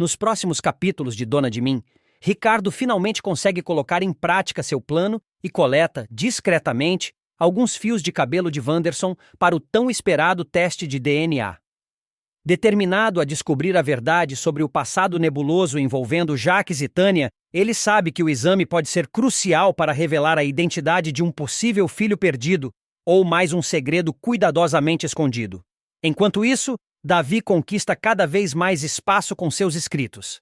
Nos próximos capítulos de Dona de Mim, Ricardo finalmente consegue colocar em prática seu plano e coleta, discretamente, alguns fios de cabelo de Wanderson para o tão esperado teste de DNA. Determinado a descobrir a verdade sobre o passado nebuloso envolvendo Jacques e Tânia, ele sabe que o exame pode ser crucial para revelar a identidade de um possível filho perdido ou mais um segredo cuidadosamente escondido. Enquanto isso, Davi conquista cada vez mais espaço com seus escritos.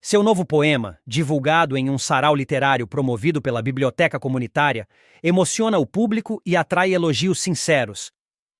Seu novo poema, divulgado em um sarau literário promovido pela biblioteca comunitária, emociona o público e atrai elogios sinceros.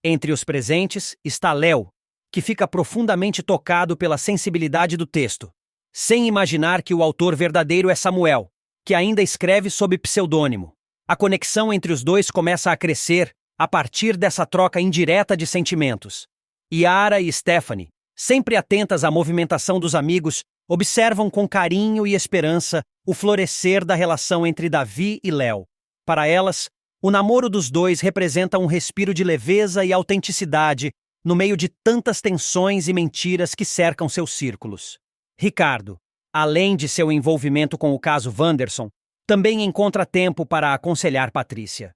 Entre os presentes está Léo, que fica profundamente tocado pela sensibilidade do texto, sem imaginar que o autor verdadeiro é Samuel, que ainda escreve sob pseudônimo. A conexão entre os dois começa a crescer a partir dessa troca indireta de sentimentos. Yara e Stephanie, sempre atentas à movimentação dos amigos, observam com carinho e esperança o florescer da relação entre Davi e Léo. Para elas, o namoro dos dois representa um respiro de leveza e autenticidade no meio de tantas tensões e mentiras que cercam seus círculos. Ricardo, além de seu envolvimento com o caso Wanderson, também encontra tempo para aconselhar Patrícia.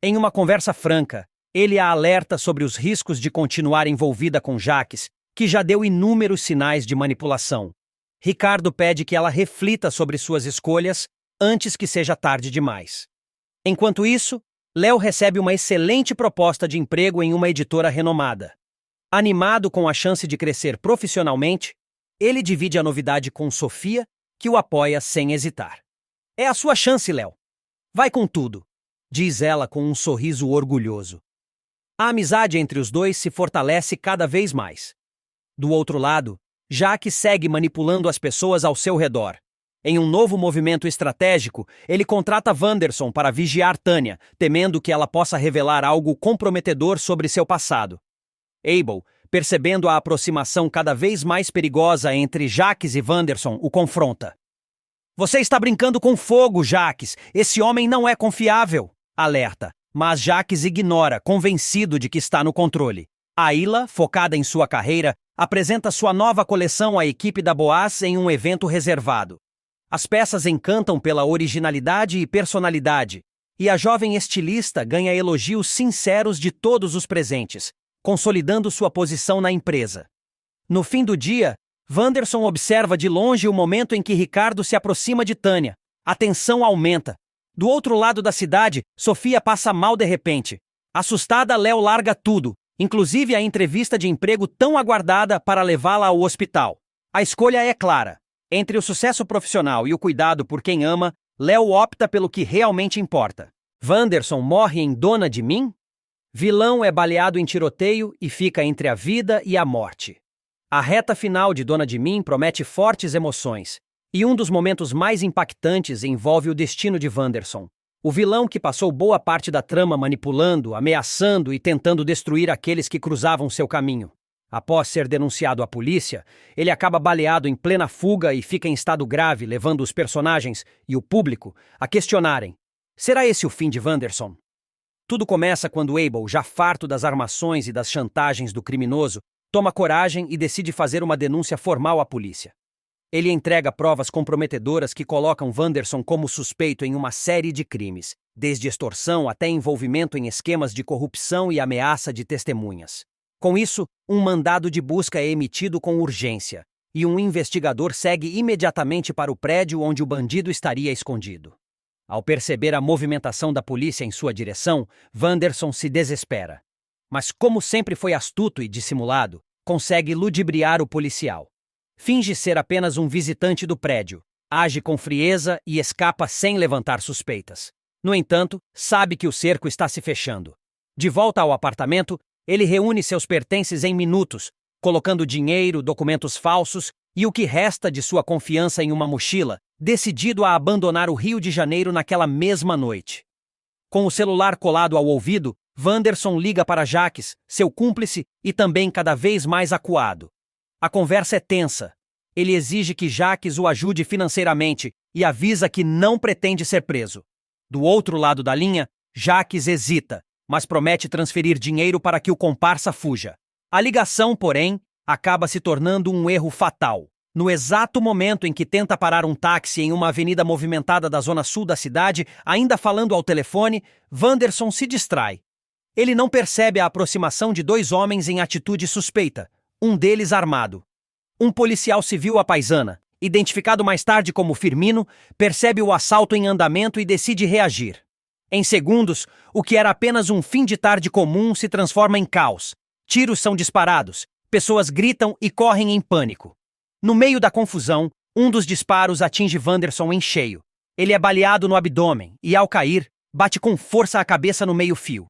Em uma conversa franca, ele a alerta sobre os riscos de continuar envolvida com Jacques, que já deu inúmeros sinais de manipulação. Ricardo pede que ela reflita sobre suas escolhas antes que seja tarde demais. Enquanto isso, Léo recebe uma excelente proposta de emprego em uma editora renomada. Animado com a chance de crescer profissionalmente, ele divide a novidade com Sofia, que o apoia sem hesitar. "É a sua chance, Léo. Vai com tudo", diz ela com um sorriso orgulhoso. A amizade entre os dois se fortalece cada vez mais. Do outro lado, Jacques segue manipulando as pessoas ao seu redor. Em um novo movimento estratégico, ele contrata Wanderson para vigiar Tânia, temendo que ela possa revelar algo comprometedor sobre seu passado. Abel, percebendo a aproximação cada vez mais perigosa entre Jacques e Wanderson, o confronta. "Você está brincando com fogo, Jacques. Esse homem não é confiável", alerta, mas Jacques ignora, convencido de que está no controle. Ayla, focada em sua carreira, apresenta sua nova coleção à equipe da Boaz em um evento reservado. As peças encantam pela originalidade e personalidade, e a jovem estilista ganha elogios sinceros de todos os presentes, consolidando sua posição na empresa. No fim do dia, Wanderson observa de longe o momento em que Ricardo se aproxima de Tânia. A tensão aumenta. Do outro lado da cidade, Sofia passa mal de repente. Assustada, Léo larga tudo, inclusive a entrevista de emprego tão aguardada, para levá-la ao hospital. A escolha é clara. Entre o sucesso profissional e o cuidado por quem ama, Léo opta pelo que realmente importa. Wanderson morre em Dona de Mim? Vilão é baleado em tiroteio e fica entre a vida e a morte. A reta final de Dona de Mim promete fortes emoções, e um dos momentos mais impactantes envolve o destino de Wanderson. O vilão que passou boa parte da trama manipulando, ameaçando e tentando destruir aqueles que cruzavam seu caminho. Após ser denunciado à polícia, ele acaba baleado em plena fuga e fica em estado grave, levando os personagens e o público a questionarem: será esse o fim de Wanderson? Tudo começa quando Abel, já farto das armações e das chantagens do criminoso, toma coragem e decide fazer uma denúncia formal à polícia. Ele entrega provas comprometedoras que colocam Wanderson como suspeito em uma série de crimes, desde extorsão até envolvimento em esquemas de corrupção e ameaça de testemunhas. Com isso, um mandado de busca é emitido com urgência, e um investigador segue imediatamente para o prédio onde o bandido estaria escondido. Ao perceber a movimentação da polícia em sua direção, Wanderson se desespera. Mas, como sempre foi astuto e dissimulado, consegue ludibriar o policial. Finge ser apenas um visitante do prédio, age com frieza e escapa sem levantar suspeitas. No entanto, sabe que o cerco está se fechando. De volta ao apartamento, ele reúne seus pertences em minutos, colocando dinheiro, documentos falsos e o que resta de sua confiança em uma mochila, decidido a abandonar o Rio de Janeiro naquela mesma noite. Com o celular colado ao ouvido, Wanderson liga para Jacques, seu cúmplice e também cada vez mais acuado. A conversa é tensa. Ele exige que Jacques o ajude financeiramente e avisa que não pretende ser preso. Do outro lado da linha, Jacques hesita, mas promete transferir dinheiro para que o comparsa fuja. A ligação, porém, acaba se tornando um erro fatal. No exato momento em que tenta parar um táxi em uma avenida movimentada da zona sul da cidade, ainda falando ao telefone, Wanderson se distrai. Ele não percebe a aproximação de dois homens em atitude suspeita, um deles armado. Um policial civil à paisana, identificado mais tarde como Firmino, percebe o assalto em andamento e decide reagir. Em segundos, o que era apenas um fim de tarde comum se transforma em caos. Tiros são disparados, pessoas gritam e correm em pânico. No meio da confusão, um dos disparos atinge Wanderson em cheio. Ele é baleado no abdômen e, ao cair, bate com força a cabeça no meio-fio.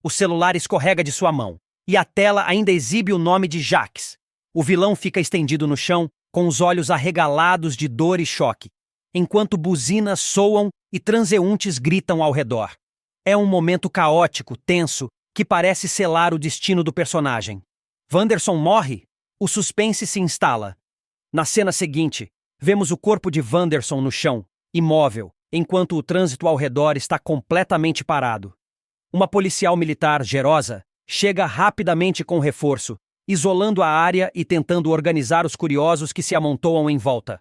O celular escorrega de sua mão, e a tela ainda exibe o nome de Jacques. O vilão fica estendido no chão, com os olhos arregalados de dor e choque, enquanto buzinas soam e transeuntes gritam ao redor. É um momento caótico, tenso, que parece selar o destino do personagem. Wanderson morre? O suspense se instala. Na cena seguinte, vemos o corpo de Wanderson no chão, imóvel, enquanto o trânsito ao redor está completamente parado. Uma policial militar, Gerosa, chega rapidamente com reforço, isolando a área e tentando organizar os curiosos que se amontoam em volta.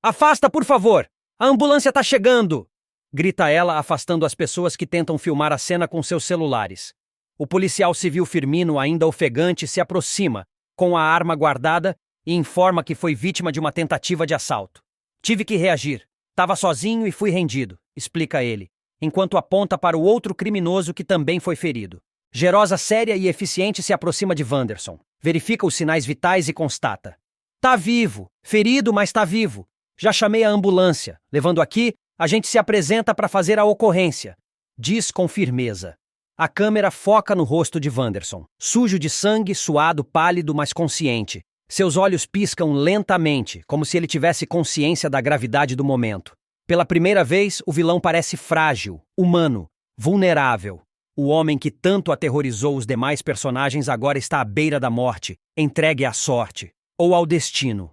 "Afasta, por favor! A ambulância está chegando!" grita ela, afastando as pessoas que tentam filmar a cena com seus celulares. O policial civil Firmino, ainda ofegante, se aproxima, com a arma guardada, e informa que foi vítima de uma tentativa de assalto. "Tive que reagir. Tava sozinho e fui rendido", explica ele, enquanto aponta para o outro criminoso que também foi ferido. Gerosa, séria e eficiente, se aproxima de Wanderson, verifica os sinais vitais e constata: "Tá vivo, ferido, mas tá vivo. Já chamei a ambulância. Levando aqui, a gente se apresenta para fazer a ocorrência", diz com firmeza. A câmera foca no rosto de Wanderson, sujo de sangue, suado, pálido, mas consciente. Seus olhos piscam lentamente, como se ele tivesse consciência da gravidade do momento. Pela primeira vez, o vilão parece frágil, humano, vulnerável. O homem que tanto aterrorizou os demais personagens agora está à beira da morte, entregue à sorte, ou ao destino.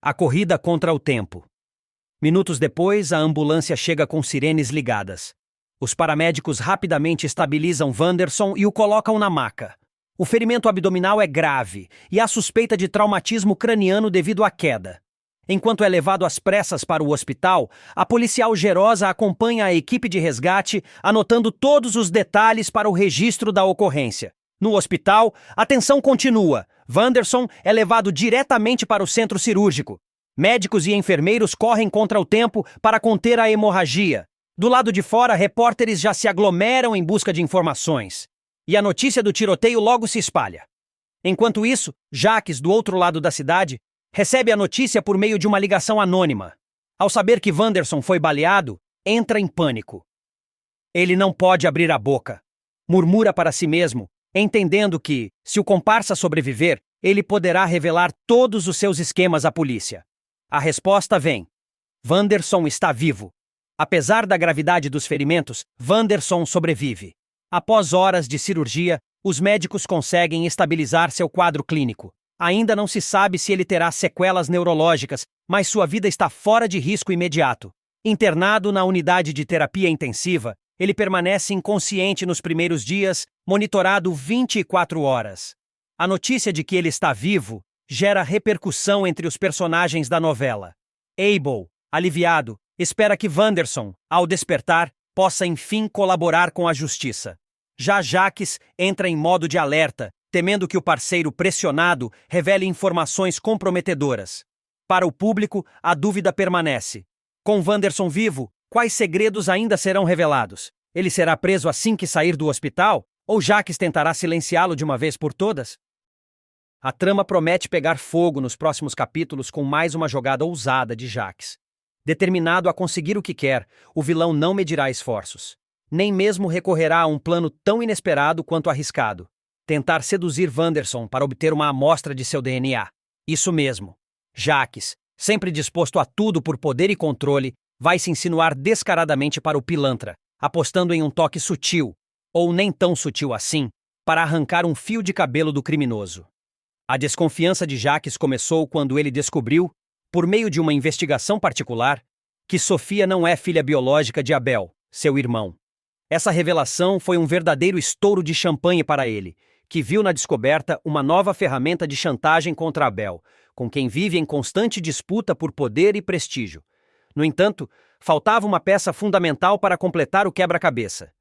A corrida contra o tempo. Minutos depois, a ambulância chega com sirenes ligadas. Os paramédicos rapidamente estabilizam Wanderson e o colocam na maca. O ferimento abdominal é grave e há suspeita de traumatismo craniano devido à queda. Enquanto é levado às pressas para o hospital, a policial Gerosa acompanha a equipe de resgate, anotando todos os detalhes para o registro da ocorrência. No hospital, a tensão continua. Wanderson é levado diretamente para o centro cirúrgico. Médicos e enfermeiros correm contra o tempo para conter a hemorragia. Do lado de fora, repórteres já se aglomeram em busca de informações. E a notícia do tiroteio logo se espalha. Enquanto isso, Jacques, do outro lado da cidade, recebe a notícia por meio de uma ligação anônima. Ao saber que Wanderson foi baleado, entra em pânico. Ele não pode abrir a boca. Murmura para si mesmo, entendendo que, se o comparsa sobreviver, ele poderá revelar todos os seus esquemas à polícia. A resposta vem. Wanderson está vivo. Apesar da gravidade dos ferimentos, Wanderson sobrevive. Após horas de cirurgia, os médicos conseguem estabilizar seu quadro clínico. Ainda não se sabe se ele terá sequelas neurológicas, mas sua vida está fora de risco imediato. Internado na unidade de terapia intensiva, ele permanece inconsciente nos primeiros dias, monitorado 24 horas. A notícia de que ele está vivo gera repercussão entre os personagens da novela. Abel, aliviado, espera que Wanderson, ao despertar, possa enfim colaborar com a justiça. Já Jacques entra em modo de alerta, temendo que o parceiro pressionado revele informações comprometedoras. Para o público, a dúvida permanece. Com Wanderson vivo, quais segredos ainda serão revelados? Ele será preso assim que sair do hospital? Ou Jacques tentará silenciá-lo de uma vez por todas? A trama promete pegar fogo nos próximos capítulos com mais uma jogada ousada de Jacques. Determinado a conseguir o que quer, o vilão não medirá esforços. Nem mesmo recorrerá a um plano tão inesperado quanto arriscado. Tentar seduzir Wanderson para obter uma amostra de seu DNA. Isso mesmo. Jacques, sempre disposto a tudo por poder e controle, vai se insinuar descaradamente para o pilantra, apostando em um toque sutil, ou nem tão sutil assim, para arrancar um fio de cabelo do criminoso. A desconfiança de Jacques começou quando ele descobriu, por meio de uma investigação particular, que Sofia não é filha biológica de Abel, seu irmão. Essa revelação foi um verdadeiro estouro de champanhe para ele, que viu na descoberta uma nova ferramenta de chantagem contra Abel, com quem vive em constante disputa por poder e prestígio. No entanto, faltava uma peça fundamental para completar o quebra-cabeça.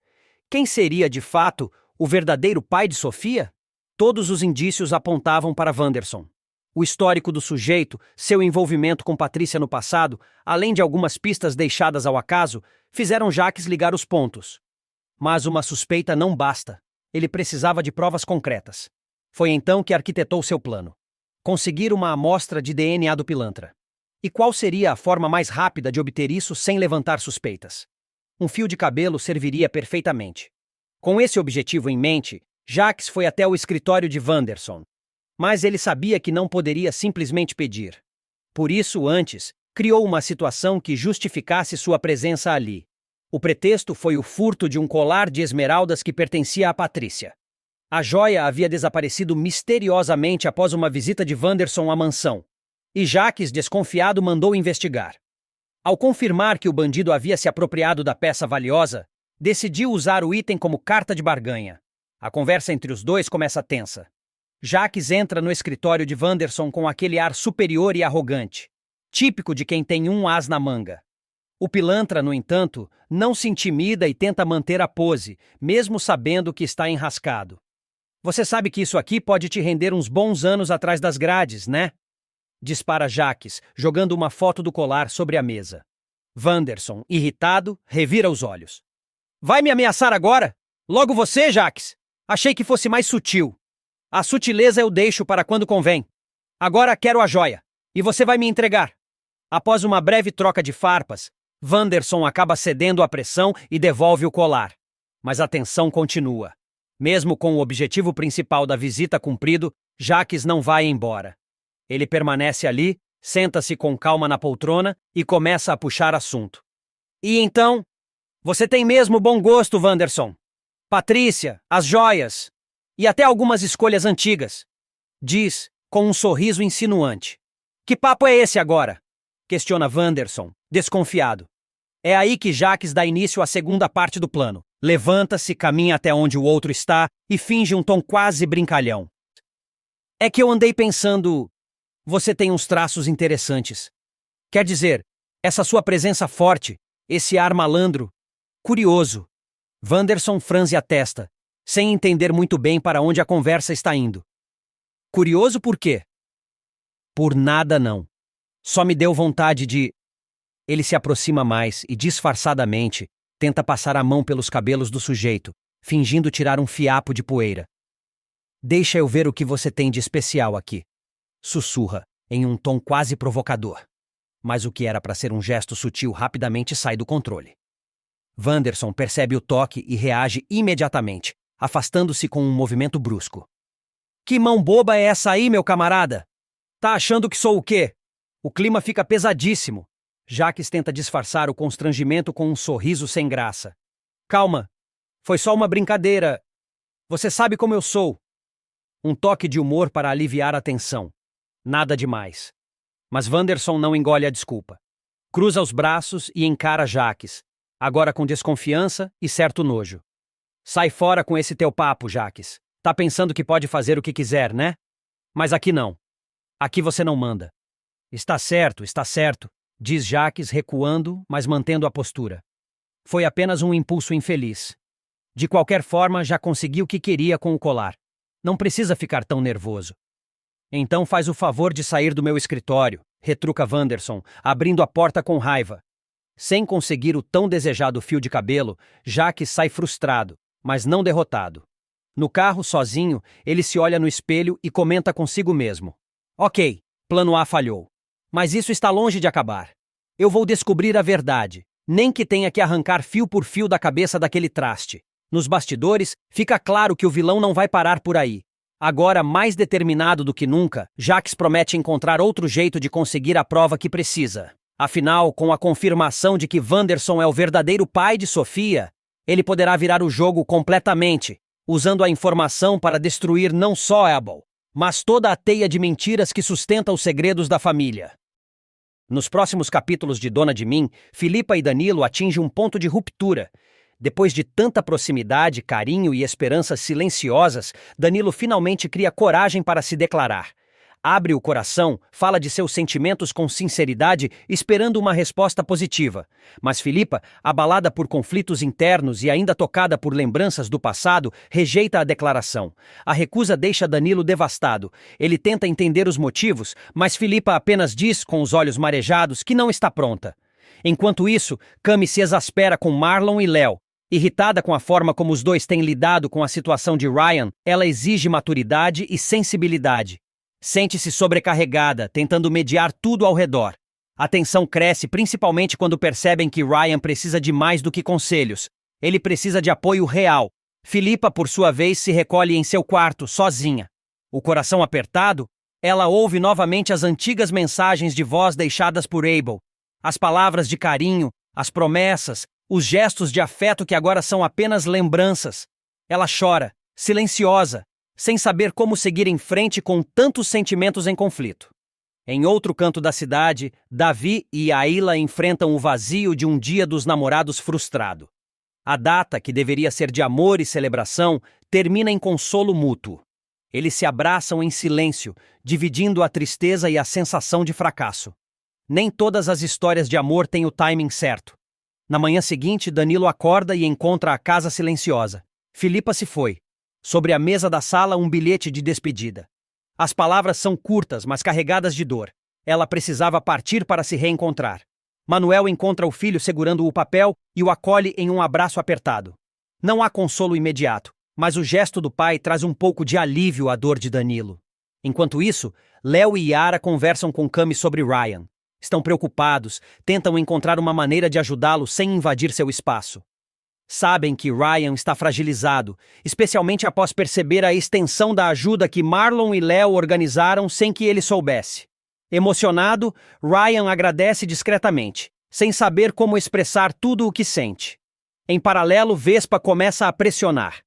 Quem seria, de fato, o verdadeiro pai de Sofia? Todos os indícios apontavam para Wanderson. O histórico do sujeito, seu envolvimento com Patrícia no passado, além de algumas pistas deixadas ao acaso, fizeram Jacques ligar os pontos. Mas uma suspeita não basta. Ele precisava de provas concretas. Foi então que arquitetou seu plano. Conseguir uma amostra de DNA do pilantra. E qual seria a forma mais rápida de obter isso sem levantar suspeitas? Um fio de cabelo serviria perfeitamente. Com esse objetivo em mente, Jacques foi até o escritório de Wanderson. Mas ele sabia que não poderia simplesmente pedir. Por isso, antes, criou uma situação que justificasse sua presença ali. O pretexto foi o furto de um colar de esmeraldas que pertencia a Patrícia. A joia havia desaparecido misteriosamente após uma visita de Wanderson à mansão, e Jacques, desconfiado, mandou investigar. Ao confirmar que o bandido havia se apropriado da peça valiosa, decidiu usar o item como carta de barganha. A conversa entre os dois começa tensa. Jacques entra no escritório de Wanderson com aquele ar superior e arrogante, típico de quem tem um as na manga. O pilantra, no entanto, não se intimida e tenta manter a pose, mesmo sabendo que está enrascado. Você sabe que isso aqui pode te render uns bons anos atrás das grades, né? Dispara Jacques, jogando uma foto do colar sobre a mesa. Wanderson, irritado, revira os olhos. Vai me ameaçar agora? Logo você, Jacques? Achei que fosse mais sutil. A sutileza eu deixo para quando convém. Agora quero a joia, e você vai me entregar. Após uma breve troca de farpas, Wanderson acaba cedendo à pressão e devolve o colar. Mas a tensão continua. Mesmo com o objetivo principal da visita cumprido, Jacques não vai embora. Ele permanece ali, senta-se com calma na poltrona e começa a puxar assunto. E então? Você tem mesmo bom gosto, Wanderson. Patrícia, as joias e até algumas escolhas antigas. Diz, com um sorriso insinuante. Que papo é esse agora? Questiona Wanderson, desconfiado. É aí que Jacques dá início à segunda parte do plano. Levanta-se, caminha até onde o outro está e finge um tom quase brincalhão. É que eu andei pensando... Você tem uns traços interessantes. Quer dizer, essa sua presença forte, esse ar malandro, curioso. Wanderson franze a testa, sem entender muito bem para onde a conversa está indo. Curioso por quê? Por nada não. Só me deu vontade de... Ele se aproxima mais e, disfarçadamente, tenta passar a mão pelos cabelos do sujeito, fingindo tirar um fiapo de poeira. Deixa eu ver o que você tem de especial aqui. Sussurra, em um tom quase provocador. Mas o que era para ser um gesto sutil rapidamente sai do controle. Wanderson percebe o toque e reage imediatamente, afastando-se com um movimento brusco. Que mão boba é essa aí, meu camarada? Tá achando que sou o quê? O clima fica pesadíssimo. Jacques tenta disfarçar o constrangimento com um sorriso sem graça. Calma, foi só uma brincadeira. Você sabe como eu sou. Um toque de humor para aliviar a tensão. Nada demais. Mas Wanderson não engole a desculpa. Cruza os braços e encara Jacques, agora com desconfiança e certo nojo. Sai fora com esse teu papo, Jacques. Tá pensando que pode fazer o que quiser, né? Mas aqui não. Aqui você não manda. Está certo, diz Jacques recuando, mas mantendo a postura. Foi apenas um impulso infeliz. De qualquer forma, já consegui o que queria com o colar. Não precisa ficar tão nervoso. Então faz o favor de sair do meu escritório, retruca Wanderson, abrindo a porta com raiva. Sem conseguir o tão desejado fio de cabelo, Jacques sai frustrado, mas não derrotado. No carro, sozinho, ele se olha no espelho e comenta consigo mesmo. Ok, plano A falhou. Mas isso está longe de acabar. Eu vou descobrir a verdade, nem que tenha que arrancar fio por fio da cabeça daquele traste. Nos bastidores, fica claro que o vilão não vai parar por aí. Agora, mais determinado do que nunca, Jacques promete encontrar outro jeito de conseguir a prova que precisa. Afinal, com a confirmação de que Wanderson é o verdadeiro pai de Sofia, ele poderá virar o jogo completamente, usando a informação para destruir não só Abel, mas toda a teia de mentiras que sustenta os segredos da família. Nos próximos capítulos de Dona de Mim, Filipa e Danilo atingem um ponto de ruptura. Depois de tanta proximidade, carinho e esperanças silenciosas, Danilo finalmente cria coragem para se declarar. Abre o coração, fala de seus sentimentos com sinceridade, esperando uma resposta positiva. Mas Filipa, abalada por conflitos internos e ainda tocada por lembranças do passado, rejeita a declaração. A recusa deixa Danilo devastado. Ele tenta entender os motivos, mas Filipa apenas diz, com os olhos marejados, que não está pronta. Enquanto isso, Cami se exaspera com Marlon e Léo. Irritada com a forma como os dois têm lidado com a situação de Ryan, ela exige maturidade e sensibilidade. Sente-se sobrecarregada, tentando mediar tudo ao redor. A tensão cresce principalmente quando percebem que Ryan precisa de mais do que conselhos. Ele precisa de apoio real. Filipa, por sua vez, se recolhe em seu quarto, sozinha. O coração apertado, ela ouve novamente as antigas mensagens de voz deixadas por Abel. As palavras de carinho, as promessas, os gestos de afeto que agora são apenas lembranças. Ela chora, silenciosa, sem saber como seguir em frente com tantos sentimentos em conflito. Em outro canto da cidade, Davi e Aila enfrentam o vazio de um dia dos namorados frustrado. A data, que deveria ser de amor e celebração, termina em consolo mútuo. Eles se abraçam em silêncio, dividindo a tristeza e a sensação de fracasso. Nem todas as histórias de amor têm o timing certo. Na manhã seguinte, Danilo acorda e encontra a casa silenciosa. Filipa se foi. Sobre a mesa da sala, um bilhete de despedida. As palavras são curtas, mas carregadas de dor. Ela precisava partir para se reencontrar. Manuel encontra o filho segurando o papel e o acolhe em um abraço apertado. Não há consolo imediato, mas o gesto do pai traz um pouco de alívio à dor de Danilo. Enquanto isso, Léo e Yara conversam com Cami sobre Ryan. Estão preocupados, tentam encontrar uma maneira de ajudá-lo sem invadir seu espaço. Sabem que Ryan está fragilizado, especialmente após perceber a extensão da ajuda que Marlon e Léo organizaram sem que ele soubesse. Emocionado, Ryan agradece discretamente, sem saber como expressar tudo o que sente. Em paralelo, Vespa começa a pressionar.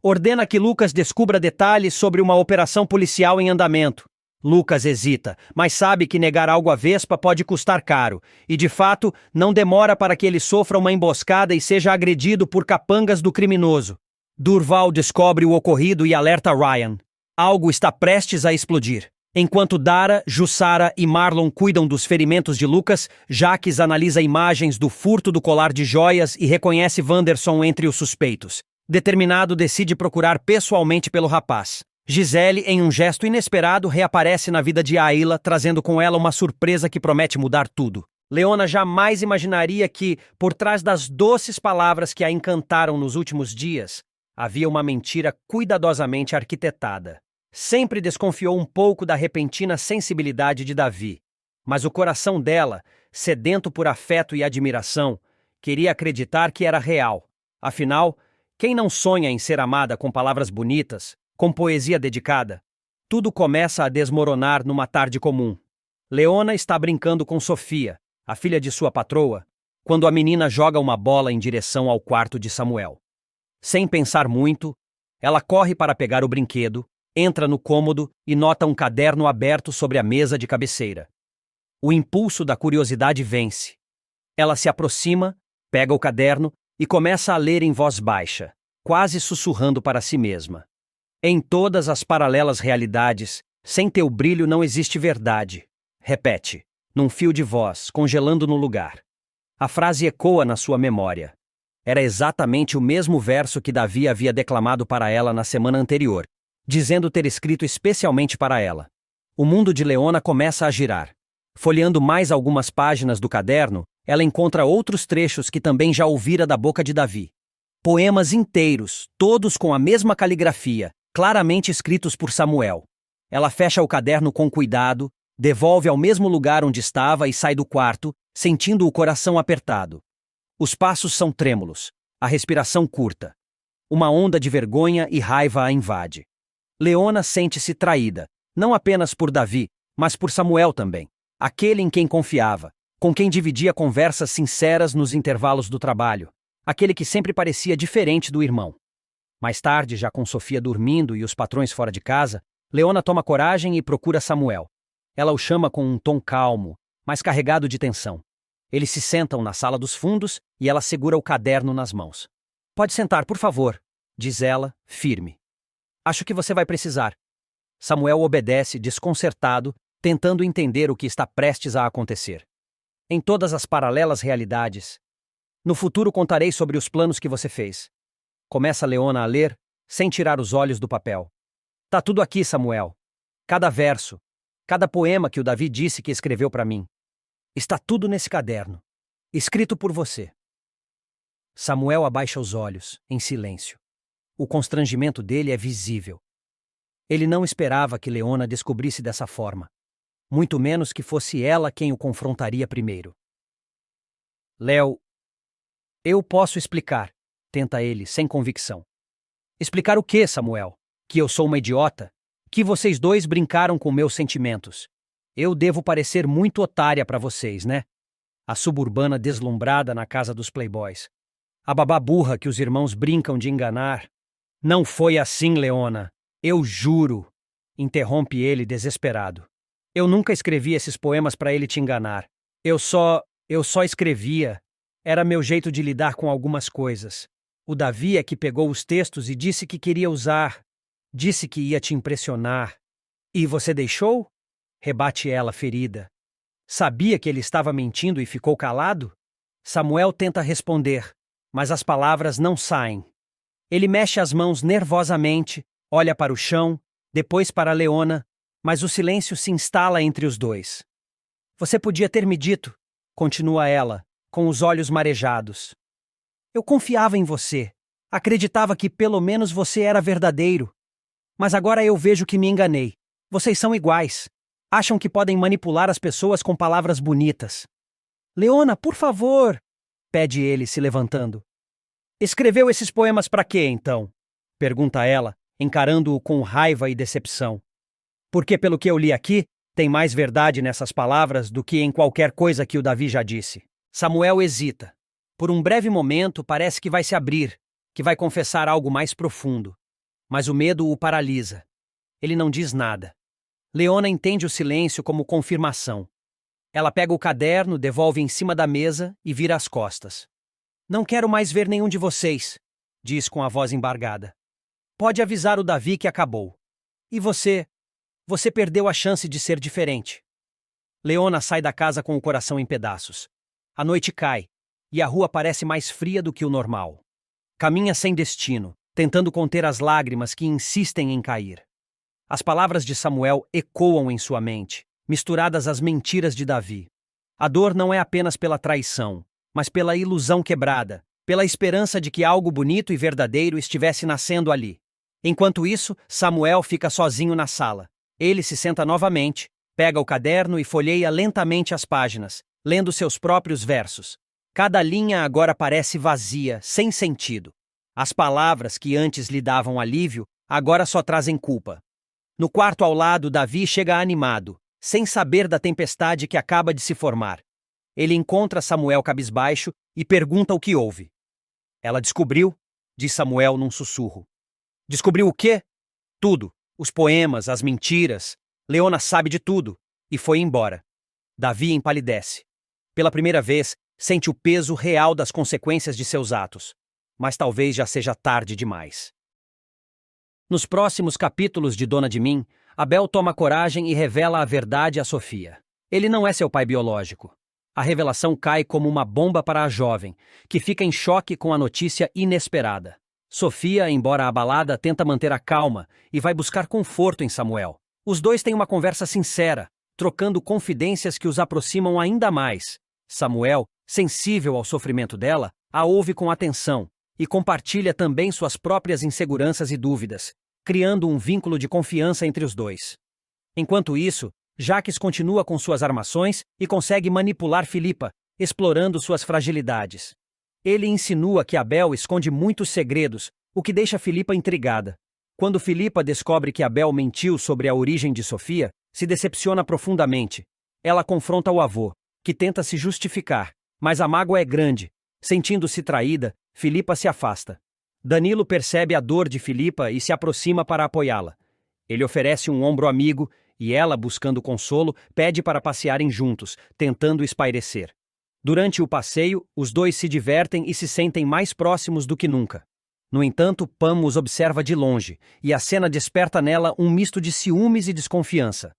Ordena que Lucas descubra detalhes sobre uma operação policial em andamento. Lucas hesita, mas sabe que negar algo a Vespa pode custar caro, e de fato, não demora para que ele sofra uma emboscada e seja agredido por capangas do criminoso. Durval descobre o ocorrido e alerta Ryan. Algo está prestes a explodir. Enquanto Dara, Jussara e Marlon cuidam dos ferimentos de Lucas, Jaques analisa imagens do furto do colar de joias e reconhece Wanderson entre os suspeitos. Determinado, decide procurar pessoalmente pelo rapaz. Gisele, em um gesto inesperado, reaparece na vida de Aila, trazendo com ela uma surpresa que promete mudar tudo. Leona jamais imaginaria que, por trás das doces palavras que a encantaram nos últimos dias, havia uma mentira cuidadosamente arquitetada. Sempre desconfiou um pouco da repentina sensibilidade de Davi. Mas o coração dela, sedento por afeto e admiração, queria acreditar que era real. Afinal, quem não sonha em ser amada com palavras bonitas, com poesia dedicada? Tudo começa a desmoronar numa tarde comum. Leona está brincando com Sofia, a filha de sua patroa, quando a menina joga uma bola em direção ao quarto de Samuel. Sem pensar muito, ela corre para pegar o brinquedo, entra no cômodo e nota um caderno aberto sobre a mesa de cabeceira. O impulso da curiosidade vence. Ela se aproxima, pega o caderno e começa a ler em voz baixa, quase sussurrando para si mesma. Em todas as paralelas realidades, sem teu brilho não existe verdade. Repete, num fio de voz, congelando no lugar. A frase ecoa na sua memória. Era exatamente o mesmo verso que Davi havia declamado para ela na semana anterior, dizendo ter escrito especialmente para ela. O mundo de Leona começa a girar. Folheando mais algumas páginas do caderno, ela encontra outros trechos que também já ouvira da boca de Davi. Poemas inteiros, todos com a mesma caligrafia, claramente escritos por Samuel. Ela fecha o caderno com cuidado, devolve ao mesmo lugar onde estava e sai do quarto, sentindo o coração apertado. Os passos são trêmulos, a respiração curta. Uma onda de vergonha e raiva a invade. Leona sente-se traída, não apenas por Davi, mas por Samuel também, aquele em quem confiava, com quem dividia conversas sinceras nos intervalos do trabalho, aquele que sempre parecia diferente do irmão. Mais tarde, já com Sofia dormindo e os patrões fora de casa, Leona toma coragem e procura Samuel. Ela o chama com um tom calmo, mas carregado de tensão. Eles se sentam na sala dos fundos e ela segura o caderno nas mãos. "Pode sentar, por favor", diz ela, firme. "Acho que você vai precisar." Samuel obedece, desconcertado, tentando entender o que está prestes a acontecer. Em todas as paralelas realidades. No futuro contarei sobre os planos que você fez. Começa Leona a ler, sem tirar os olhos do papel. Tá tudo aqui, Samuel. Cada verso, cada poema que o Davi disse que escreveu para mim. Está tudo nesse caderno, escrito por você. Samuel abaixa os olhos, em silêncio. O constrangimento dele é visível. Ele não esperava que Leona descobrisse dessa forma. Muito menos que fosse ela quem o confrontaria primeiro. Léo, eu posso explicar, tenta ele, sem convicção. Explicar o quê, Samuel? Que eu sou uma idiota? Que vocês dois brincaram com meus sentimentos? Eu devo parecer muito otária para vocês, né? A suburbana deslumbrada na casa dos playboys. A babá burra que os irmãos brincam de enganar. Não foi assim, Leona. Eu juro, interrompe ele desesperado. Eu nunca escrevi esses poemas para ele te enganar. Eu só escrevia. Era meu jeito de lidar com algumas coisas. O Davi é que pegou os textos e disse que queria usar. Disse que ia te impressionar. E você deixou? Rebate ela, ferida. Sabia que ele estava mentindo e ficou calado? Samuel tenta responder, mas as palavras não saem. Ele mexe as mãos nervosamente, olha para o chão, depois para Leona, mas o silêncio se instala entre os dois. Você podia ter me dito, continua ela, com os olhos marejados. Eu confiava em você. Acreditava que pelo menos você era verdadeiro. Mas agora eu vejo que me enganei. Vocês são iguais. Acham que podem manipular as pessoas com palavras bonitas. Leona, por favor, pede ele, se levantando. Escreveu esses poemas para quê, então? Pergunta ela, encarando-o com raiva e decepção. Porque, pelo que eu li aqui, tem mais verdade nessas palavras do que em qualquer coisa que o Davi já disse. Samuel hesita. Por um breve momento, parece que vai se abrir, que vai confessar algo mais profundo. Mas o medo o paralisa. Ele não diz nada. Leona entende o silêncio como confirmação. Ela pega o caderno, devolve em cima da mesa e vira as costas. Não quero mais ver nenhum de vocês, diz com a voz embargada. Pode avisar o Davi que acabou. E você? Você perdeu a chance de ser diferente. Leona sai da casa com o coração em pedaços. A noite cai, e a rua parece mais fria do que o normal. Caminha sem destino, tentando conter as lágrimas que insistem em cair. As palavras de Samuel ecoam em sua mente, misturadas às mentiras de Davi. A dor não é apenas pela traição, mas pela ilusão quebrada, pela esperança de que algo bonito e verdadeiro estivesse nascendo ali. Enquanto isso, Samuel fica sozinho na sala. Ele se senta novamente, pega o caderno e folheia lentamente as páginas, lendo seus próprios versos. Cada linha agora parece vazia, sem sentido. As palavras que antes lhe davam alívio, agora só trazem culpa. No quarto ao lado, Davi chega animado, sem saber da tempestade que acaba de se formar. Ele encontra Samuel cabisbaixo e pergunta o que houve. Ela descobriu, diz Samuel num sussurro. Descobriu o quê? Tudo. Os poemas, as mentiras. Leona sabe de tudo. E foi embora. Davi empalidece. Pela primeira vez, sente o peso real das consequências de seus atos. Mas talvez já seja tarde demais. Nos próximos capítulos de Dona de Mim, Abel toma coragem e revela a verdade a Sofia. Ele não é seu pai biológico. A revelação cai como uma bomba para a jovem, que fica em choque com a notícia inesperada. Sofia, embora abalada, tenta manter a calma e vai buscar conforto em Samuel. Os dois têm uma conversa sincera, trocando confidências que os aproximam ainda mais. Samuel, sensível ao sofrimento dela, a ouve com atenção e compartilha também suas próprias inseguranças e dúvidas, criando um vínculo de confiança entre os dois. Enquanto isso, Jaques continua com suas armações e consegue manipular Filipa, explorando suas fragilidades. Ele insinua que Abel esconde muitos segredos, o que deixa Filipa intrigada. Quando Filipa descobre que Abel mentiu sobre a origem de Sofia, se decepciona profundamente. Ela confronta o avô, que tenta se justificar, mas a mágoa é grande. Sentindo-se traída, Filipa se afasta. Danilo percebe a dor de Filipa e se aproxima para apoiá-la. Ele oferece um ombro amigo e ela, buscando consolo, pede para passearem juntos, tentando espairecer. Durante o passeio, os dois se divertem e se sentem mais próximos do que nunca. No entanto, Pam os observa de longe, e a cena desperta nela um misto de ciúmes e desconfiança.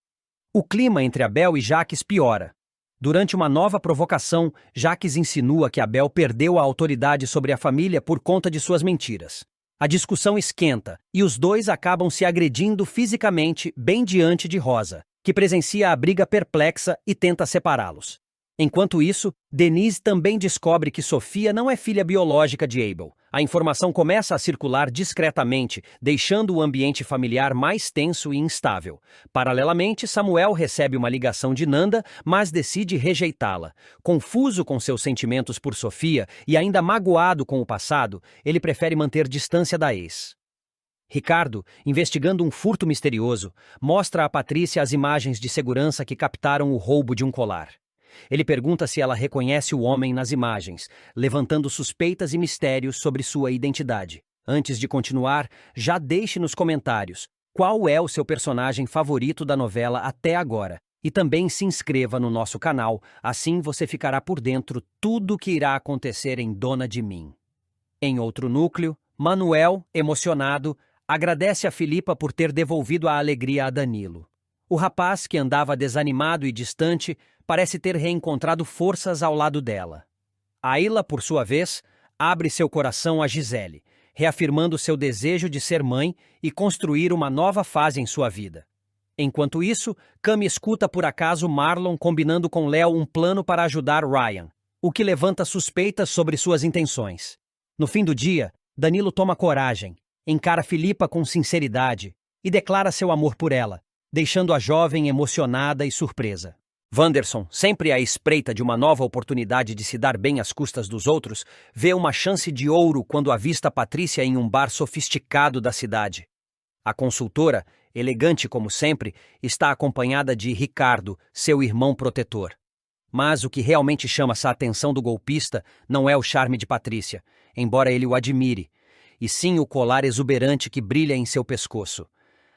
O clima entre Abel e Jacques piora. Durante uma nova provocação, Jacques insinua que Abel perdeu a autoridade sobre a família por conta de suas mentiras. A discussão esquenta, e os dois acabam se agredindo fisicamente bem diante de Rosa, que presencia a briga perplexa e tenta separá-los. Enquanto isso, Denise também descobre que Sofia não é filha biológica de Abel. A informação começa a circular discretamente, deixando o ambiente familiar mais tenso e instável. Paralelamente, Samuel recebe uma ligação de Nanda, mas decide rejeitá-la. Confuso com seus sentimentos por Sofia e ainda magoado com o passado, ele prefere manter distância da ex. Ricardo, investigando um furto misterioso, mostra a Patrícia as imagens de segurança que captaram o roubo de um colar. Ele pergunta se ela reconhece o homem nas imagens, levantando suspeitas e mistérios sobre sua identidade. Antes de continuar, já deixe nos comentários qual é o seu personagem favorito da novela até agora. E também se inscreva no nosso canal, assim você ficará por dentro tudo o que irá acontecer em Dona de Mim. Em outro núcleo, Manuel, emocionado, agradece a Filipa por ter devolvido a alegria a Danilo. O rapaz, que andava desanimado e distante, parece ter reencontrado forças ao lado dela. Ayla, por sua vez, abre seu coração a Gisele, reafirmando seu desejo de ser mãe e construir uma nova fase em sua vida. Enquanto isso, Cami escuta por acaso Marlon combinando com Léo um plano para ajudar Ryan, o que levanta suspeitas sobre suas intenções. No fim do dia, Danilo toma coragem, encara Filipa com sinceridade e declara seu amor por ela, deixando a jovem emocionada e surpresa. Wanderson, sempre à espreita de uma nova oportunidade de se dar bem às custas dos outros, vê uma chance de ouro quando avista Patrícia em um bar sofisticado da cidade. A consultora, elegante como sempre, está acompanhada de Ricardo, seu irmão protetor. Mas o que realmente chama a atenção do golpista não é o charme de Patrícia, embora ele o admire, e sim o colar exuberante que brilha em seu pescoço.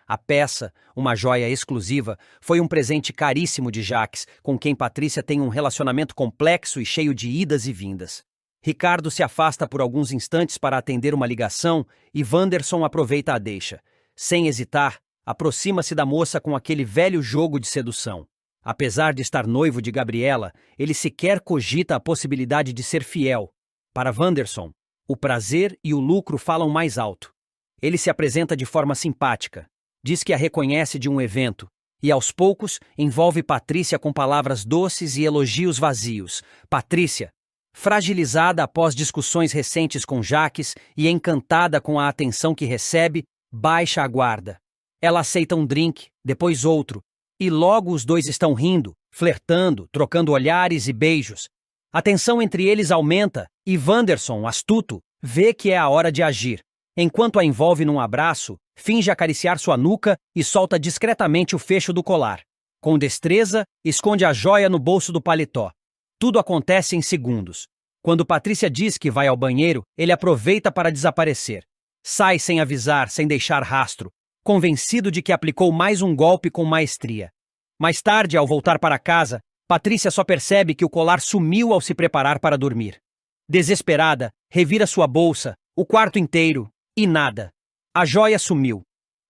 A peça, uma joia exclusiva, foi um presente caríssimo de Jacques, com quem Patrícia tem um relacionamento complexo e cheio de idas e vindas. Ricardo se afasta por alguns instantes para atender uma ligação e Wanderson aproveita a deixa. Sem hesitar, aproxima-se da moça com aquele velho jogo de sedução. Apesar de estar noivo de Gabriela, ele sequer cogita a possibilidade de ser fiel. Para Wanderson, o prazer e o lucro falam mais alto. Ele se apresenta de forma simpática. Diz que a reconhece de um evento, e aos poucos envolve Patrícia com palavras doces e elogios vazios. Patrícia, fragilizada após discussões recentes com Jacques e encantada com a atenção que recebe, baixa a guarda. Ela aceita um drink, depois outro, e logo os dois estão rindo, flertando, trocando olhares e beijos. A tensão entre eles aumenta e Wanderson, astuto, vê que é a hora de agir. Enquanto a envolve num abraço, finge acariciar sua nuca e solta discretamente o fecho do colar. Com destreza, esconde a joia no bolso do paletó. Tudo acontece em segundos. Quando Patrícia diz que vai ao banheiro, ele aproveita para desaparecer. Sai sem avisar, sem deixar rastro, convencido de que aplicou mais um golpe com maestria. Mais tarde, ao voltar para casa, Patrícia só percebe que o colar sumiu ao se preparar para dormir. Desesperada, revira sua bolsa, o quarto inteiro, e nada. A joia sumiu.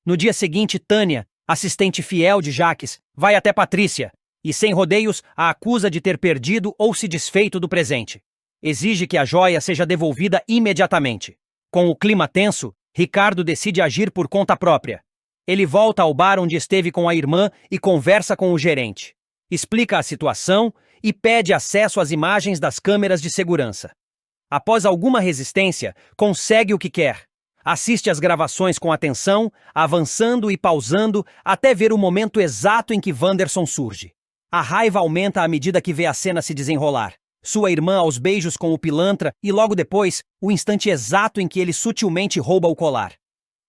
No dia seguinte, Tânia, assistente fiel de Jacques, vai até Patrícia e, sem rodeios, a acusa de ter perdido ou se desfeito do presente. Exige que a joia seja devolvida imediatamente. Com o clima tenso, Ricardo decide agir por conta própria. Ele volta ao bar onde esteve com a irmã e conversa com o gerente. Explica a situação e pede acesso às imagens das câmeras de segurança. Após alguma resistência, consegue o que quer. Assiste às gravações com atenção, avançando e pausando até ver o momento exato em que Wanderson surge. A raiva aumenta à medida que vê a cena se desenrolar. Sua irmã aos beijos com o pilantra e logo depois, o instante exato em que ele sutilmente rouba o colar.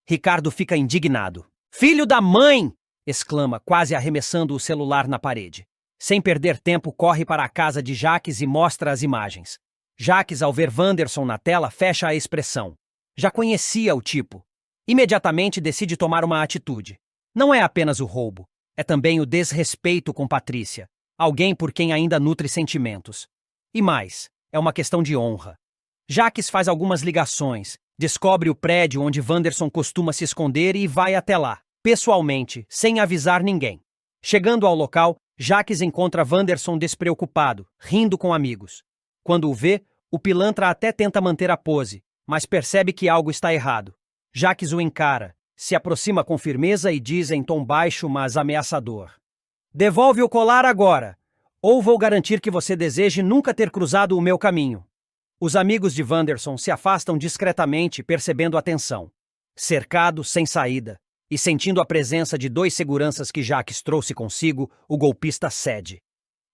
Ricardo fica indignado. "Filho da mãe!" exclama, quase arremessando o celular na parede. Sem perder tempo, corre para a casa de Jacques e mostra as imagens. Jacques, ao ver Wanderson na tela, fecha a expressão. Já conhecia o tipo. Imediatamente decide tomar uma atitude. Não é apenas o roubo, é também o desrespeito com Patrícia, alguém por quem ainda nutre sentimentos. E mais, é uma questão de honra. Jacques faz algumas ligações Descobre o prédio onde Wanderson costuma se esconder e vai até lá, pessoalmente, sem avisar ninguém. Chegando ao local, Jacques encontra Wanderson despreocupado, rindo com amigos. Quando o vê, o pilantra até tenta manter a pose, mas percebe que algo está errado. Jacques o encara, se aproxima com firmeza e diz em tom baixo, mas ameaçador: "Devolve o colar agora, ou vou garantir que você deseje nunca ter cruzado o meu caminho." Os amigos de Wanderson se afastam discretamente, percebendo a tensão. Cercado, sem saída, e sentindo a presença de 2 seguranças que Jacques trouxe consigo, o golpista cede.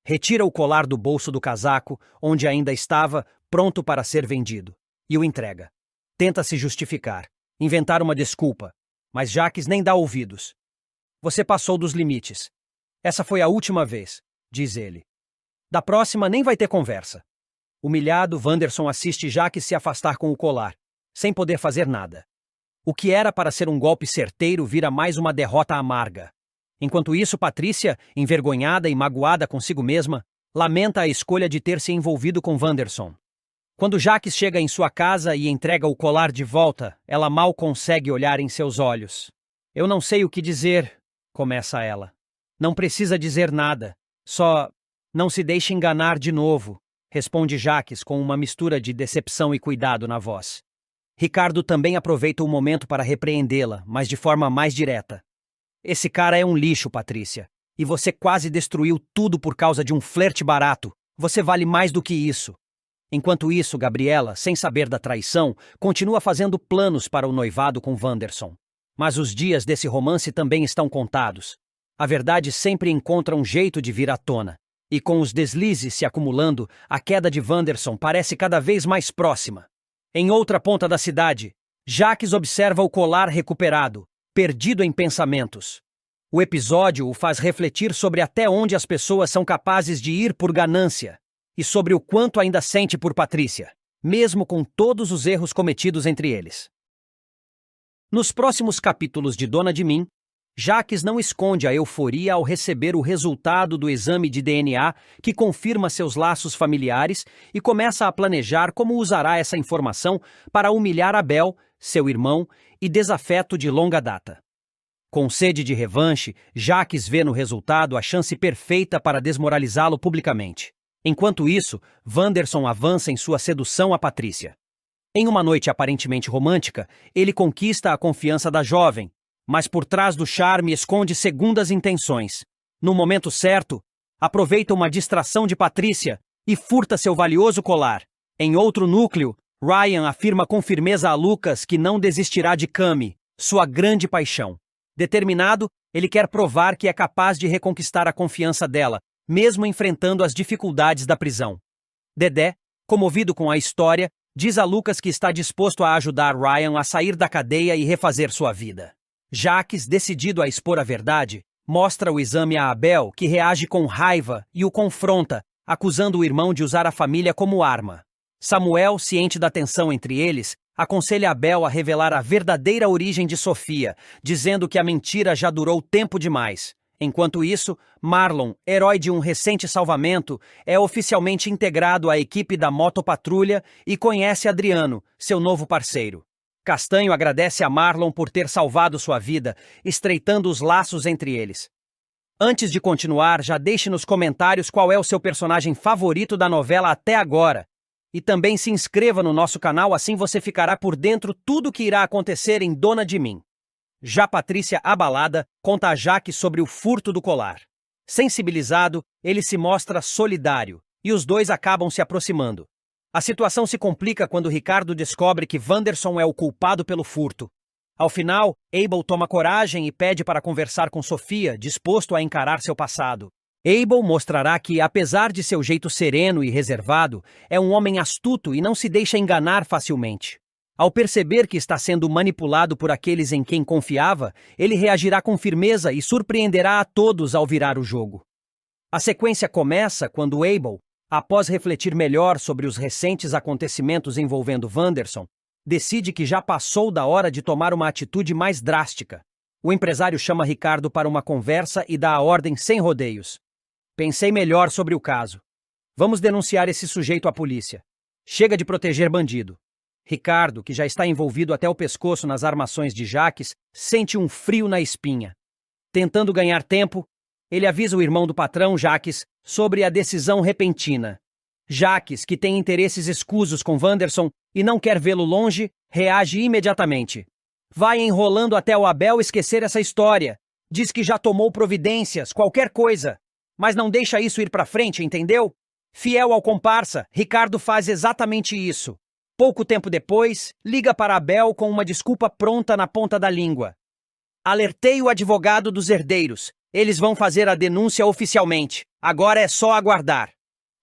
Retira o colar do bolso do casaco, onde ainda estava, pronto para ser vendido, e o entrega. Tenta se justificar, inventar uma desculpa, mas Jacques nem dá ouvidos. "Você passou dos limites. Essa foi a última vez", diz ele. "Da próxima nem vai ter conversa." Humilhado, Wanderson assiste Jacques se afastar com o colar, sem poder fazer nada. O que era para ser um golpe certeiro vira mais uma derrota amarga. Enquanto isso, Patrícia, envergonhada e magoada consigo mesma, lamenta a escolha de ter se envolvido com Wanderson. Quando Jacques chega em sua casa e entrega o colar de volta, ela mal consegue olhar em seus olhos. "Eu não sei o que dizer", começa ela. "Não precisa dizer nada. Só não se deixe enganar de novo", responde Jacques com uma mistura de decepção e cuidado na voz. Ricardo também aproveita o momento para repreendê-la, mas de forma mais direta. "Esse cara é um lixo, Patrícia. E você quase destruiu tudo por causa de um flerte barato. Você vale mais do que isso." Enquanto isso, Gabriela, sem saber da traição, continua fazendo planos para o noivado com Wanderson. Mas os dias desse romance também estão contados. A verdade sempre encontra um jeito de vir à tona. E com os deslizes se acumulando, a queda de Wanderson parece cada vez mais próxima. Em outra ponta da cidade, Jacques observa o colar recuperado, perdido em pensamentos. O episódio o faz refletir sobre até onde as pessoas são capazes de ir por ganância e sobre o quanto ainda sente por Patrícia, mesmo com todos os erros cometidos entre eles. Nos próximos capítulos de Dona de Mim, Jacques não esconde a euforia ao receber o resultado do exame de DNA que confirma seus laços familiares e começa a planejar como usará essa informação para humilhar Abel, seu irmão, e desafeto de longa data. Com sede de revanche, Jacques vê no resultado a chance perfeita para desmoralizá-lo publicamente. Enquanto isso, Wanderson avança em sua sedução a Patrícia. Em uma noite aparentemente romântica, ele conquista a confiança da jovem, mas por trás do charme esconde segundas intenções. No momento certo, aproveita uma distração de Patrícia e furta seu valioso colar. Em outro núcleo, Ryan afirma com firmeza a Lucas que não desistirá de Cami, sua grande paixão. Determinado, ele quer provar que é capaz de reconquistar a confiança dela, mesmo enfrentando as dificuldades da prisão. Dedé, comovido com a história, diz a Lucas que está disposto a ajudar Ryan a sair da cadeia e refazer sua vida. Jacques, decidido a expor a verdade, mostra o exame a Abel, que reage com raiva e o confronta, acusando o irmão de usar a família como arma. Samuel, ciente da tensão entre eles, aconselha Abel a revelar a verdadeira origem de Sofia, dizendo que a mentira já durou tempo demais. Enquanto isso, Marlon, herói de um recente salvamento, é oficialmente integrado à equipe da motopatrulha e conhece Adriano, seu novo parceiro. Castanho agradece a Marlon por ter salvado sua vida, estreitando os laços entre eles. Antes de continuar, já deixe nos comentários qual é o seu personagem favorito da novela até agora. E também se inscreva no nosso canal, assim você ficará por dentro tudo que irá acontecer em Dona de Mim. Já Patrícia, abalada, conta a Jacques sobre o furto do colar. Sensibilizado, ele se mostra solidário, e os dois acabam se aproximando. A situação se complica quando Ricardo descobre que Wanderson é o culpado pelo furto. Ao final, Abel toma coragem e pede para conversar com Sofia, disposto a encarar seu passado. Abel mostrará que, apesar de seu jeito sereno e reservado, é um homem astuto e não se deixa enganar facilmente. Ao perceber que está sendo manipulado por aqueles em quem confiava, ele reagirá com firmeza e surpreenderá a todos ao virar o jogo. A sequência começa quando Abel, após refletir melhor sobre os recentes acontecimentos envolvendo Wanderson, decide que já passou da hora de tomar uma atitude mais drástica. O empresário chama Ricardo para uma conversa e dá a ordem sem rodeios. "Pensei melhor sobre o caso. Vamos denunciar esse sujeito à polícia. Chega de proteger bandido." Ricardo, que já está envolvido até o pescoço nas armações de Jaques, sente um frio na espinha. Tentando ganhar tempo, ele avisa o irmão do patrão, Jaques, sobre a decisão repentina. Jaques, que tem interesses escusos com Wanderson e não quer vê-lo longe, reage imediatamente. Vai enrolando até o Abel esquecer essa história. Diz que já tomou providências, qualquer coisa. Mas não deixa isso ir pra frente, entendeu? Fiel ao comparsa, Ricardo faz exatamente isso. Pouco tempo depois, liga para Abel com uma desculpa pronta na ponta da língua. Alertei o advogado dos herdeiros. Eles vão fazer a denúncia oficialmente. Agora é só aguardar.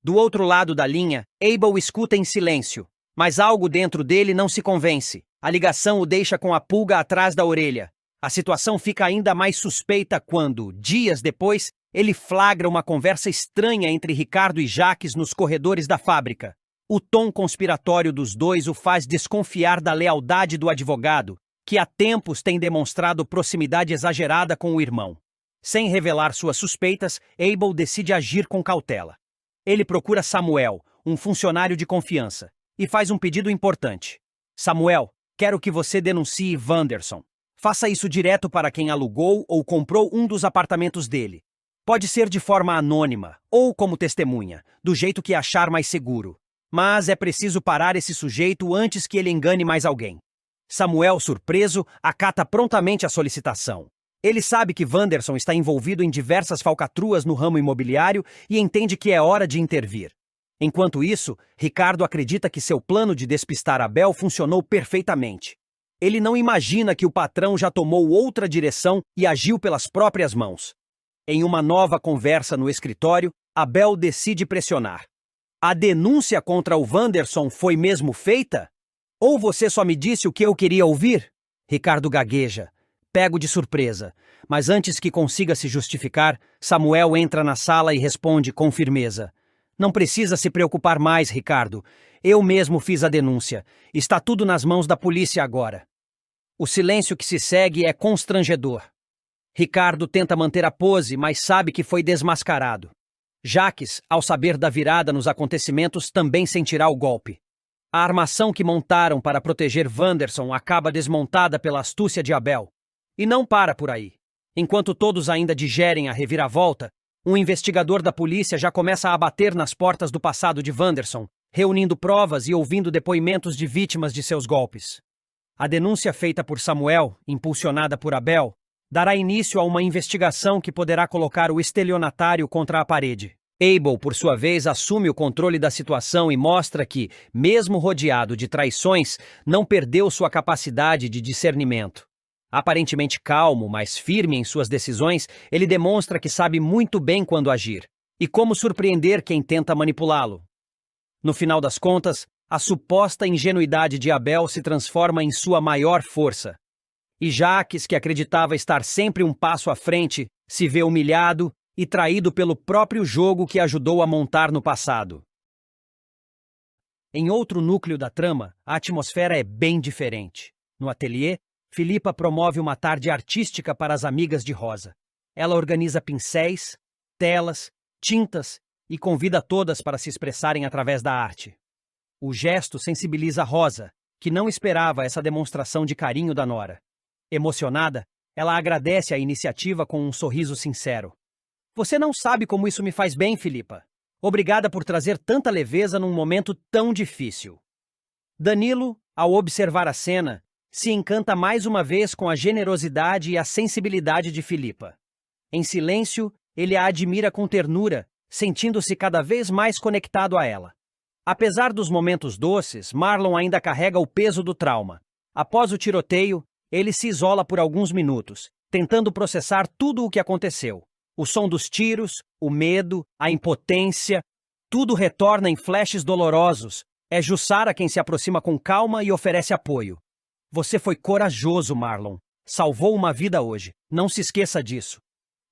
Do outro lado da linha, Abel escuta em silêncio. Mas algo dentro dele não se convence. A ligação o deixa com a pulga atrás da orelha. A situação fica ainda mais suspeita quando, dias depois, ele flagra uma conversa estranha entre Ricardo e Jaques nos corredores da fábrica. O tom conspiratório dos dois o faz desconfiar da lealdade do advogado, que há tempos tem demonstrado proximidade exagerada com o irmão. Sem revelar suas suspeitas, Abel decide agir com cautela. Ele procura Samuel, um funcionário de confiança, e faz um pedido importante. Samuel, quero que você denuncie Wanderson. Faça isso direto para quem alugou ou comprou um dos apartamentos dele. Pode ser de forma anônima, ou como testemunha, do jeito que achar mais seguro. Mas é preciso parar esse sujeito antes que ele engane mais alguém. Samuel, surpreso, acata prontamente a solicitação. Ele sabe que Wanderson está envolvido em diversas falcatruas no ramo imobiliário e entende que é hora de intervir. Enquanto isso, Ricardo acredita que seu plano de despistar Abel funcionou perfeitamente. Ele não imagina que o patrão já tomou outra direção e agiu pelas próprias mãos. Em uma nova conversa no escritório, Abel decide pressionar. A denúncia contra o Wanderson foi mesmo feita? Ou você só me disse o que eu queria ouvir? Ricardo gagueja, pego de surpresa, mas antes que consiga se justificar, Samuel entra na sala e responde com firmeza. Não precisa se preocupar mais, Ricardo. Eu mesmo fiz a denúncia. Está tudo nas mãos da polícia agora. O silêncio que se segue é constrangedor. Ricardo tenta manter a pose, mas sabe que foi desmascarado. Jaques, ao saber da virada nos acontecimentos, também sentirá o golpe. A armação que montaram para proteger Wanderson acaba desmontada pela astúcia de Abel. E não para por aí. Enquanto todos ainda digerem a reviravolta, um investigador da polícia já começa a bater nas portas do passado de Wanderson, reunindo provas e ouvindo depoimentos de vítimas de seus golpes. A denúncia feita por Samuel, impulsionada por Abel, dará início a uma investigação que poderá colocar o estelionatário contra a parede. Abel, por sua vez, assume o controle da situação e mostra que, mesmo rodeado de traições, não perdeu sua capacidade de discernimento. Aparentemente calmo, mas firme em suas decisões, ele demonstra que sabe muito bem quando agir e como surpreender quem tenta manipulá-lo. No final das contas, a suposta ingenuidade de Abel se transforma em sua maior força. E Jaques, que acreditava estar sempre um passo à frente, se vê humilhado e traído pelo próprio jogo que ajudou a montar no passado. Em outro núcleo da trama, a atmosfera é bem diferente. No ateliê, Filipa promove uma tarde artística para as amigas de Rosa. Ela organiza pincéis, telas, tintas e convida todas para se expressarem através da arte. O gesto sensibiliza Rosa, que não esperava essa demonstração de carinho da nora. Emocionada, ela agradece a iniciativa com um sorriso sincero. Você não sabe como isso me faz bem, Filipa. Obrigada por trazer tanta leveza num momento tão difícil. Danilo, ao observar a cena, se encanta mais uma vez com a generosidade e a sensibilidade de Filipa. Em silêncio, ele a admira com ternura, sentindo-se cada vez mais conectado a ela. Apesar dos momentos doces, Marlon ainda carrega o peso do trauma. Após o tiroteio, ele se isola por alguns minutos, tentando processar tudo o que aconteceu. O som dos tiros, o medo, a impotência, tudo retorna em flashes dolorosos. É Jussara quem se aproxima com calma e oferece apoio. Você foi corajoso, Marlon. Salvou uma vida hoje. Não se esqueça disso.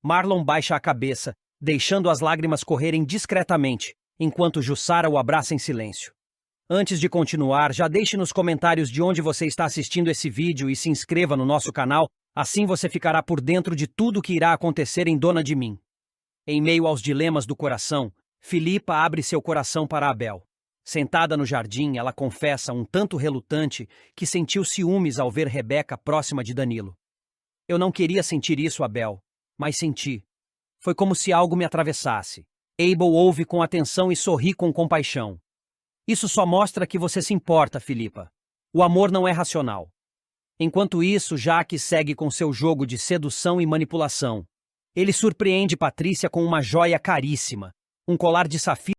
Marlon baixa a cabeça, deixando as lágrimas correrem discretamente, enquanto Jussara o abraça em silêncio. Antes de continuar, já deixe nos comentários de onde você está assistindo esse vídeo e se inscreva no nosso canal, assim você ficará por dentro de tudo o que irá acontecer em Dona de Mim. Em meio aos dilemas do coração, Filipa abre seu coração para Abel. Sentada no jardim, ela confessa, um tanto relutante, que sentiu ciúmes ao ver Rebeca próxima de Danilo. Eu não queria sentir isso, Abel, mas senti. Foi como se algo me atravessasse. Abel ouve com atenção e sorri com compaixão. Isso só mostra que você se importa, Filipa. O amor não é racional. Enquanto isso, Jaque segue com seu jogo de sedução e manipulação. Ele surpreende Patrícia com uma joia caríssima, um colar de safira